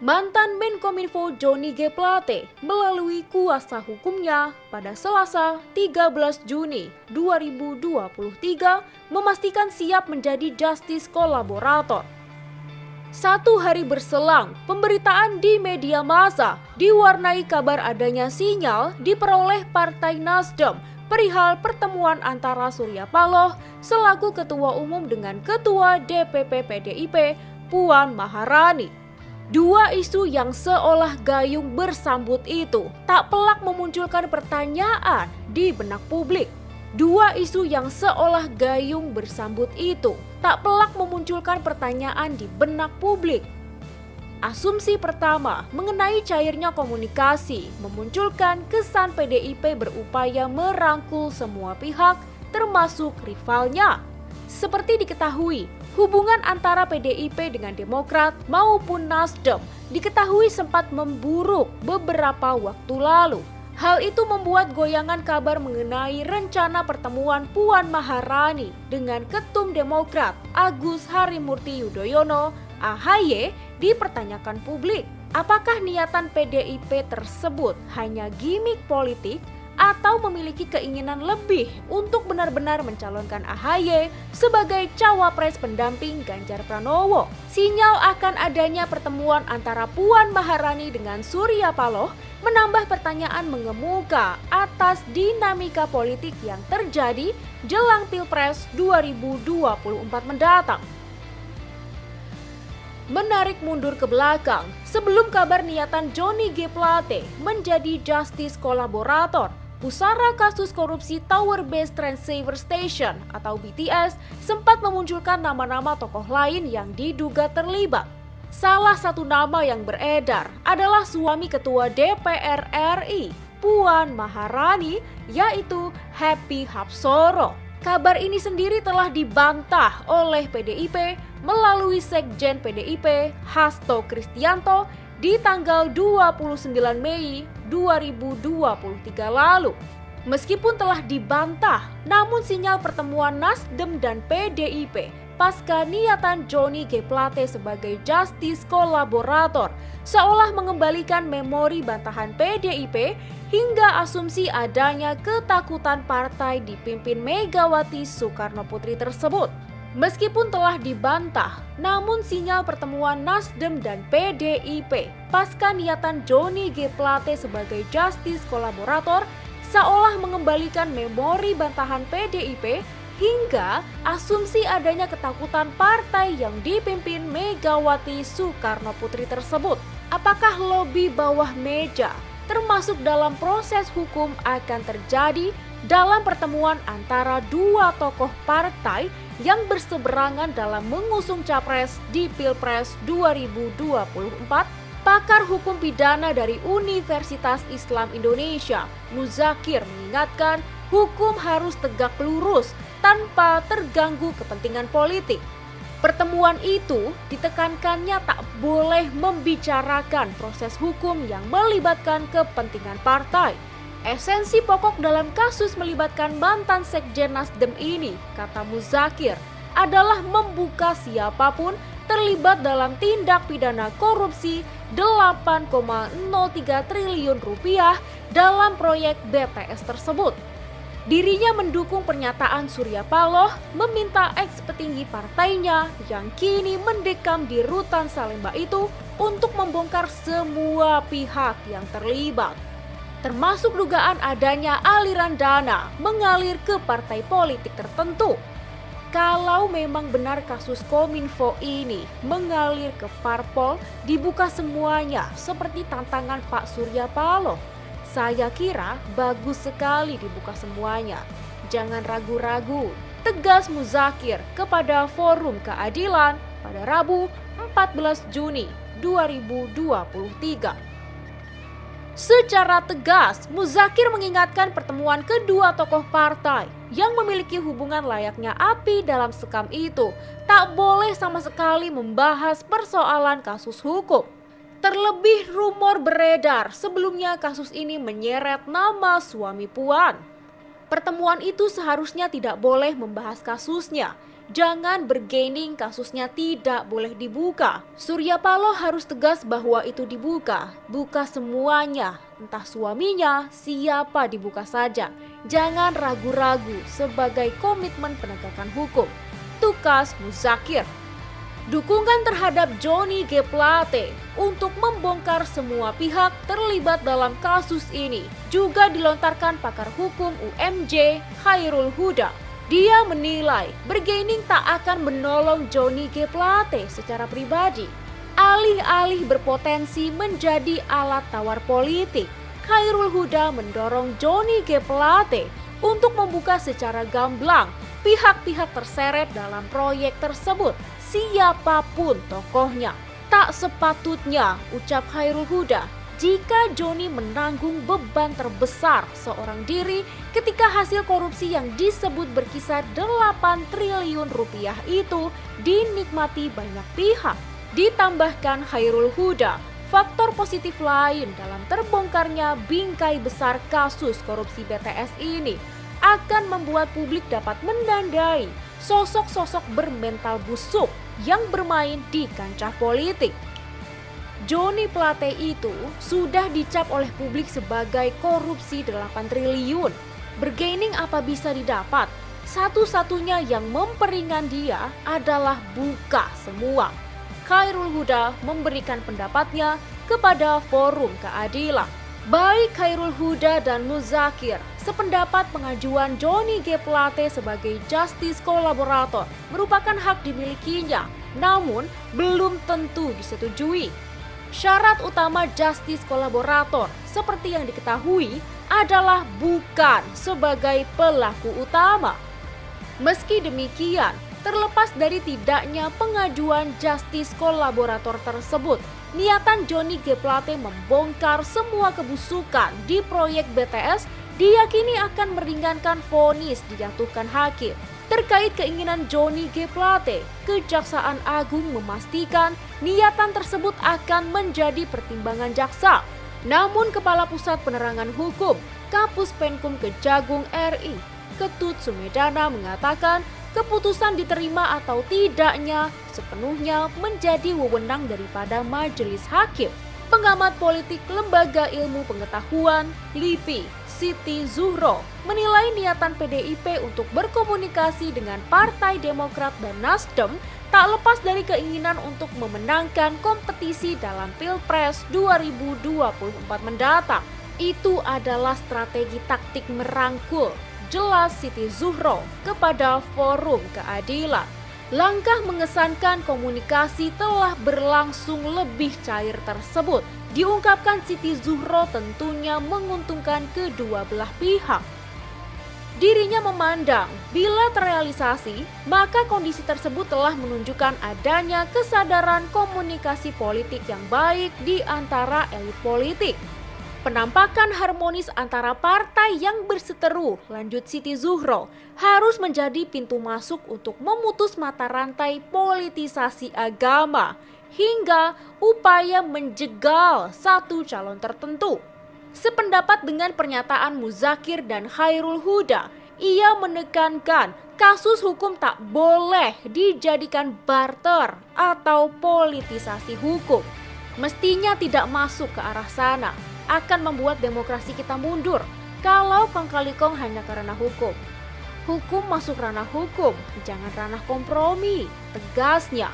Mantan Menkominfo Johnny G. Plate melalui kuasa hukumnya pada Selasa 13 Juni 2023 memastikan siap menjadi justice kolaborator. Satu hari berselang, pemberitaan di media massa diwarnai kabar adanya sinyal diperoleh Partai Nasdem perihal pertemuan antara Surya Paloh selaku Ketua Umum dengan Ketua DPP PDIP Puan Maharani. Dua isu yang seolah gayung bersambut itu tak pelak memunculkan pertanyaan di benak publik. Dua isu yang seolah gayung bersambut itu tak pelak memunculkan pertanyaan di benak publik. Asumsi pertama mengenai cairnya komunikasi memunculkan kesan PDIP berupaya merangkul semua pihak termasuk rivalnya. Seperti diketahui, hubungan antara PDIP dengan Demokrat maupun Nasdem diketahui sempat memburuk beberapa waktu lalu. Hal itu membuat goyangan kabar mengenai rencana pertemuan Puan Maharani dengan Ketum Demokrat Agus Harimurti Yudhoyono (AHY) dipertanyakan publik. Apakah niatan PDIP tersebut hanya gimik politik atau memiliki keinginan lebih untuk benar-benar mencalonkan AHY sebagai cawapres pendamping Ganjar Pranowo? Sinyal akan adanya pertemuan antara Puan Maharani dengan Surya Paloh menambah pertanyaan mengemuka atas dinamika politik yang terjadi jelang Pilpres 2024 mendatang. Menarik mundur ke belakang, sebelum kabar niatan Johnny G. Plate menjadi justice kolaborator, pusara kasus korupsi Tower Base Transceiver Station atau BTS sempat memunculkan nama-nama tokoh lain yang diduga terlibat. Salah satu nama yang beredar adalah suami Ketua DPR RI, Puan Maharani, yaitu Happy Hapsoro. Kabar ini sendiri telah dibantah oleh PDIP melalui Sekjen PDIP Hasto Kristianto di tanggal 29 Mei 2023 lalu. Meskipun telah dibantah, namun sinyal pertemuan Nasdem dan PDIP pasca niatan Johnny G. Plate sebagai justice kolaborator seolah mengembalikan memori bantahan PDIP hingga asumsi adanya ketakutan partai dipimpin Megawati Soekarno Putri tersebut. Meskipun telah dibantah, namun sinyal pertemuan Nasdem dan PDIP pasca niatan Johnny G. Plate sebagai justice kolaborator seolah mengembalikan memori bantahan PDIP hingga asumsi adanya ketakutan partai yang dipimpin Megawati Soekarno Putri tersebut. Apakah lobi bawah meja termasuk dalam proses hukum akan terjadi dalam pertemuan antara dua tokoh partai yang berseberangan dalam mengusung capres di Pilpres 2024? Pakar hukum pidana dari Universitas Islam Indonesia, Muzakir, mengingatkan hukum harus tegak lurus tanpa terganggu kepentingan politik. Pertemuan itu ditekankannya tak boleh membicarakan proses hukum yang melibatkan kepentingan partai. Esensi pokok dalam kasus melibatkan mantan Sekjen Nasdem ini, kata Muzakir, adalah membuka siapapun terlibat dalam tindak pidana korupsi 8,03 triliun rupiah dalam proyek BTS tersebut. Dirinya mendukung pernyataan Surya Paloh meminta ex-petinggi partainya yang kini mendekam di rutan Salemba itu untuk membongkar semua pihak yang terlibat, termasuk dugaan adanya aliran dana mengalir ke partai politik tertentu. Kalau memang benar kasus Kominfo ini mengalir ke parpol, dibuka semuanya seperti tantangan Pak Surya Paloh. Saya kira bagus sekali dibuka semuanya. Jangan ragu-ragu, tegas Muzakir kepada Forum Keadilan pada Rabu 14 Juni 2023. Secara tegas, Muzakir mengingatkan pertemuan kedua tokoh partai yang memiliki hubungan layaknya api dalam sekam itu tak boleh sama sekali membahas persoalan kasus hukum. Terlebih rumor beredar sebelumnya kasus ini menyeret nama suami Puan. Pertemuan itu seharusnya tidak boleh membahas kasusnya. Jangan bergaining kasusnya tidak boleh dibuka. Surya Paloh harus tegas bahwa itu dibuka. Buka semuanya, entah suaminya, siapa dibuka saja. Jangan ragu-ragu sebagai komitmen penegakan hukum. Tukas Muzakir. Dukungan terhadap Johnny G. Plate untuk membongkar semua pihak terlibat dalam kasus ini juga dilontarkan pakar hukum UMJ Khairul Huda. Dia menilai bergaining tak akan menolong Johnny G. Plate secara pribadi. Alih-alih berpotensi menjadi alat tawar politik, Khairul Huda mendorong Johnny G. Plate untuk membuka secara gamblang pihak-pihak terseret dalam proyek tersebut, siapapun tokohnya. Tak sepatutnya, ucap Khairul Huda, jika Johnny menanggung beban terbesar seorang diri ketika hasil korupsi yang disebut berkisar 8 triliun rupiah itu dinikmati banyak pihak. Ditambahkan Khairul Huda, faktor positif lain dalam terbongkarnya bingkai besar kasus korupsi BTS ini akan membuat publik dapat menandai sosok-sosok bermental busuk yang bermain di kancah politik. Johnny Plate itu sudah dicap oleh publik sebagai korupsi 8 triliun. Bergaining apa bisa didapat? Satu-satunya yang memperingan dia adalah buka semua. Khairul Huda memberikan pendapatnya kepada Forum Keadilan. Baik Khairul Huda dan Muzakir sependapat pengajuan Johnny G. Plate sebagai justice kolaborator merupakan hak dimilikinya, namun belum tentu disetujui. Syarat utama justice kolaborator seperti yang diketahui adalah bukan sebagai pelaku utama. Meski demikian, terlepas dari tidaknya pengajuan justice kolaborator tersebut, niatan Johnny G. Plate membongkar semua kebusukan di proyek BTS diyakini akan meringankan vonis dijatuhkan hakim. Terkait keinginan Johnny G. Plate, Kejaksaan Agung memastikan niatan tersebut akan menjadi pertimbangan jaksa. Namun Kepala Pusat Penerangan Hukum, Kapus Penkum Kejagung RI, Ketut Sumedana mengatakan keputusan diterima atau tidaknya sepenuhnya menjadi wewenang daripada majelis hakim. Pengamat politik Lembaga Ilmu Pengetahuan LIPI, Siti Zuhro, menilai niatan PDIP untuk berkomunikasi dengan Partai Demokrat dan Nasdem tak lepas dari keinginan untuk memenangkan kompetisi dalam Pilpres 2024 mendatang. Itu adalah strategi taktik merangkul, jelas Siti Zuhro kepada Forum Keadilan. Langkah mengesankan komunikasi telah berlangsung lebih cair tersebut, diungkapkan Siti Zuhro tentunya menguntungkan kedua belah pihak. Dirinya memandang bila terrealisasi, maka kondisi tersebut telah menunjukkan adanya kesadaran komunikasi politik yang baik di antara elit politik. Penampakan harmonis antara partai yang berseteru, lanjut Siti Zuhro, harus menjadi pintu masuk untuk memutus mata rantai politisasi agama hingga upaya menjegal satu calon tertentu. Sependapat dengan pernyataan Muzakir dan Khairul Huda, ia menekankan kasus hukum tak boleh dijadikan barter atau politisasi hukum. Mestinya tidak masuk ke arah sana. Akan membuat demokrasi kita mundur kalau kong kali kong hanya karena hukum. Hukum masuk ranah hukum, jangan ranah kompromi, tegasnya.